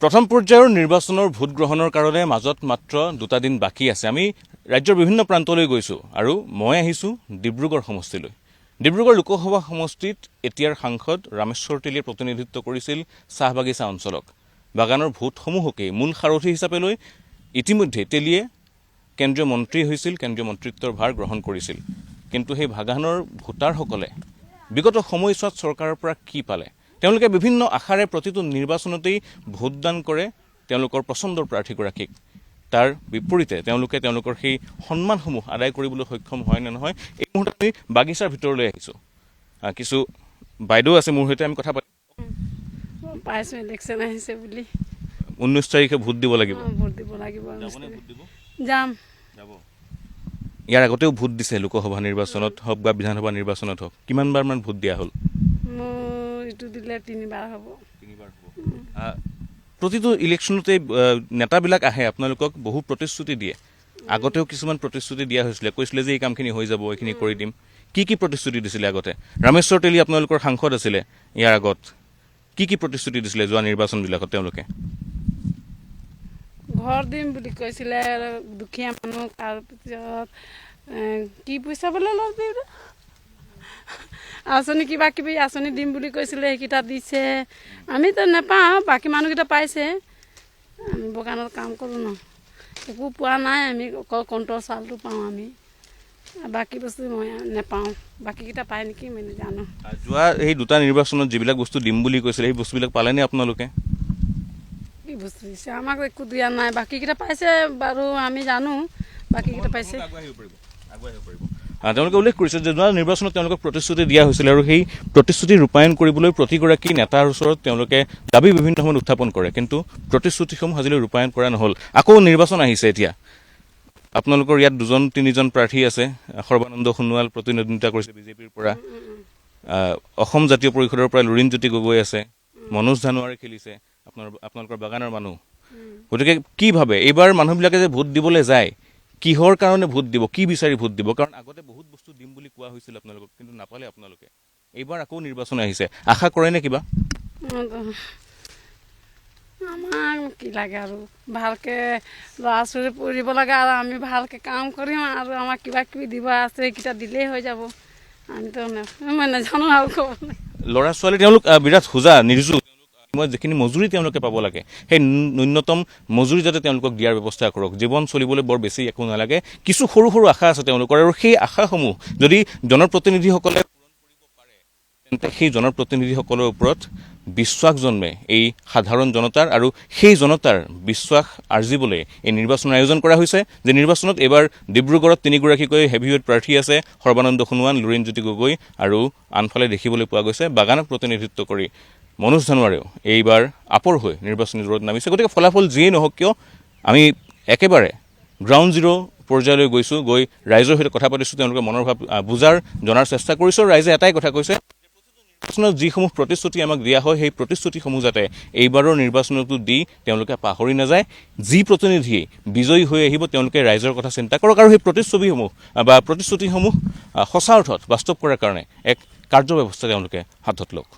প্ৰথম পৰ্যায়ৰ নিৰ্বাচনৰ ভোট গ্ৰহণৰ কাৰণে মাজত মাত্ৰ 2টা দিন বাকী আছে। আমি ৰাজ্যৰ বিভিন্ন প্ৰান্তলৈ গৈছোঁ আৰু মই আহিছোঁ ডিব্ৰুগড় সমষ্টিলৈ। ডিব্ৰুগড় লোকসভা সমষ্টিত এতিয়াৰ সাংসদ ৰামেশ্বৰ তেলীয়ে প্ৰতিনিধিত্ব কৰিছিল চাহ বাগিচা অঞ্চলক। বাগানৰ ভোটসমূহকেই মূল সাৰথি হিচাপে লৈ ইতিমধ্যে তেলীয়ে কেন্দ্ৰীয় মন্ত্ৰী হৈছিল, কেন্দ্ৰীয় মন্ত্ৰিত্বৰ ভাৰ গ্ৰহণ কৰিছিল। কিন্তু সেই বাগানৰ ভোটাৰসকলে বিগত সময়ছোৱাত চৰকাৰৰ পৰা কি পালে? তেওঁলোকে বিভিন্ন আশাৰে প্ৰতিটো নিৰ্বাচনতেই ভোটদান কৰে তেওঁলোকৰ পচন্দৰ প্ৰাৰ্থীগৰাকীক। তাৰ বিপৰীতে তেওঁলোকে তেওঁলোকৰ সেই সন্মানসমূহ আদায় কৰিবলৈ সক্ষম হয় নে নহয়, এই মুহূৰ্তত আমি বাগিচাৰ ভিতৰলৈ আহিছোঁ। কিছু বাইদেউ আছে মোৰ সৈতে, আমি কথা পাতিম। পাইছোঁ ইলেকশ্যন আহিছে বুলি। 19 তাৰিখে ভোট দিব লাগিব। ভোট দিব লাগিব। যাম। ইয়াৰ আগতেও ভোট দিছে লোকসভা নিৰ্বাচনত হওক বা বিধানসভা নিৰ্বাচনত হওক, কিমানবাৰমান ভোট দিয়া হ'ল? মোৰ এইটো দিলে 3বাৰ হ'ব। প্ৰতিটো ইলেকশ্যনতে নেতাবিলাক আহে, আপোনালোকক বহু প্ৰতিশ্ৰুতি দিয়ে। আগতেও কিছুমান প্ৰতিশ্ৰুতি দিয়া হৈছিলে, কৈছিলে যে এই কামখিনি হৈ যাব, এইখিনি কৰি দিম। কি কি প্ৰতিশ্ৰুতি দিছিলে আগতে? ৰামেশ্বৰ তেলী আপোনালোকৰ সাংসদ আছিলে ইয়াৰ আগত, কি প্ৰতিশ্ৰুতি দিছিলে যোৱা নিৰ্বাচনবিলাকত তেওঁলোকে? ঘৰ দিম বুলি কৈছিলে দুখীয়া মানুহ, তাৰপিছত কি পইচা বোলে লগ দিম আঁচনি কিবা কিবি আঁচনি দিম বুলি কৈছিলে, সেইকেইটা দিছে। আমিতো নাপাওঁ, বাকী মানুহকেইটা পাইছে। আমি বাগানত কাম কৰোঁ ন, একো পোৱা নাই। আমি অকল কণ্ট্ৰল চাউলটো পাওঁ আমি, বাকী বস্তু মই নাপাওঁ। বাকীকেইটা পায় নেকি মই নাজানো। যোৱা এই 2টা নিৰ্বাচনত যিবিলাক বস্তু দিম বুলি কৈছিলে সেই বস্তুবিলাক পালেনে আপোনালোকে? কি বস্তু দিছে? আমাক একো দিয়া নাই। বাকীকেইটা পাইছে বাৰু, আমি জানো বাকীকেইটা পাইছে। তেওঁলোকে উল্লেখ কৰিছে যে যোৱা নিৰ্বাচনত তেওঁলোকক প্ৰতিশ্ৰুতি দিয়া হৈছিলে আৰু সেই প্ৰতিশ্ৰুতি ৰূপায়ণ কৰিবলৈ প্ৰতিগৰাকী নেতাৰ ওচৰত তেওঁলোকে দাবী বিভিন্ন সময়ত উত্থাপন কৰে, কিন্তু প্ৰতিশ্ৰুতিসমূহ আজিলৈ ৰূপায়ণ কৰা নহ'ল। আকৌ নিৰ্বাচন আহিছে এতিয়া। আপোনালোকৰ ইয়াত 2-3জন প্ৰাৰ্থী আছে। সৰ্বানন্দ সোণোৱাল প্ৰতিদ্বন্দ্বিতা কৰিছে বিজেপিৰ পৰা, অসম জাতীয় পৰিষদৰ পৰা লুৰিণজ্যোতি গগৈ আছে, মনোজ ধানোৱাৰে খেলিছে, আপোনালোকৰ বাগানৰ মানুহ। গতিকে কি ভাবে এইবাৰ মানুহবিলাকে যে ভোট দিবলৈ যায়, কিহৰ কাৰণে ভোট দিব, কি বিচাৰি ভোট দিব? কাৰণ আগতে বহুত বস্তু দিম বুলি কোৱা হৈছিল আপোনালোকক, কিন্তু নাপালে আপোনালোকে। এইবাৰ আকৌ নিৰ্বাচন আহিছে, আশা কৰেনে কিবা? আমাক কি লাগে আৰু ভালকৈ ল'ৰা ছোৱালী পঢ়িব লাগে আৰু আমি ভালকৈ কাম কৰিম আৰু আমাক কিবা কিবি দিব আছে, সেইকেইটা দিলেই হৈ যাব। আমিতো মই নাজানো আৰু ক'বলৈ। ল'ৰা ছোৱালী তেওঁলোক বিৰাট সোজা নিৰ্জু, মই যিখিনি মজুৰি তেওঁলোকে পাব লাগে সেই ন্যূনতম মজুৰি যাতে তেওঁলোকক দিয়াৰ ব্যৱস্থা কৰক। জীৱন চলিবলৈ বৰ বেছি একো নালাগে, কিছু সৰু সৰু আশা আছে তেওঁলোকৰ, আৰু সেই আশাসমূহ যদি জনপ্ৰতিনিধিসকলে পূৰণ কৰিব পাৰে তেন্তে সেই জনপ্ৰতিনিধিসকলৰ ওপৰত বিশ্বাস জন্মে এই সাধাৰণ জনতাৰ, আৰু সেই জনতাৰ বিশ্বাস আৰ্জিবলৈ এই নিৰ্বাচন আয়োজন কৰা হৈছে। যে নিৰ্বাচনত এইবাৰ ডিব্ৰুগড়ত 3গৰাকীকৈ হেভিৱেট প্ৰাৰ্থী আছে, সৰ্বানন্দ সোণোৱাল, লুৰিণজ্যোতি গগৈ, আৰু আনফালে দেখিবলৈ পোৱা গৈছে বাগানক প্ৰতিনিধিত্ব কৰি মনোজ ধানোৱাৰেও এইবাৰ আপৰ হৈ নিৰ্বাচনী যুঁজত নামিছে। গতিকে ফলাফল যিয়েই নহওক কিয় আমি একেবাৰে গ্ৰাউণ্ড জিৰ' পৰ্যায়লৈ গৈছোঁ, গৈ ৰাইজৰ সৈতে কথা পাতিছোঁ, তেওঁলোকৰ মনৰ ভাৱ জনাৰ চেষ্টা কৰিছোঁ। ৰাইজে এটাই কথা কৈছে, নিৰ্বাচনত যিসমূহ প্ৰতিশ্ৰুতি আমাক দিয়া হয় সেই প্ৰতিশ্ৰুতিসমূহ যাতে এইবাৰৰ নিৰ্বাচনতো দি তেওঁলোকে পাহৰি নাযায়। যি প্ৰতিনিধিয়ে বিজয়ী হৈ আহিব তেওঁলোকে ৰাইজৰ কথা চিন্তা কৰক, আৰু সেই প্ৰতিশ্ৰুতিসমূহ সঁচা অৰ্থত বাস্তৱ কৰাৰ কাৰণে এক কাৰ্যব্যৱস্থা তেওঁলোকে হাতত লওক।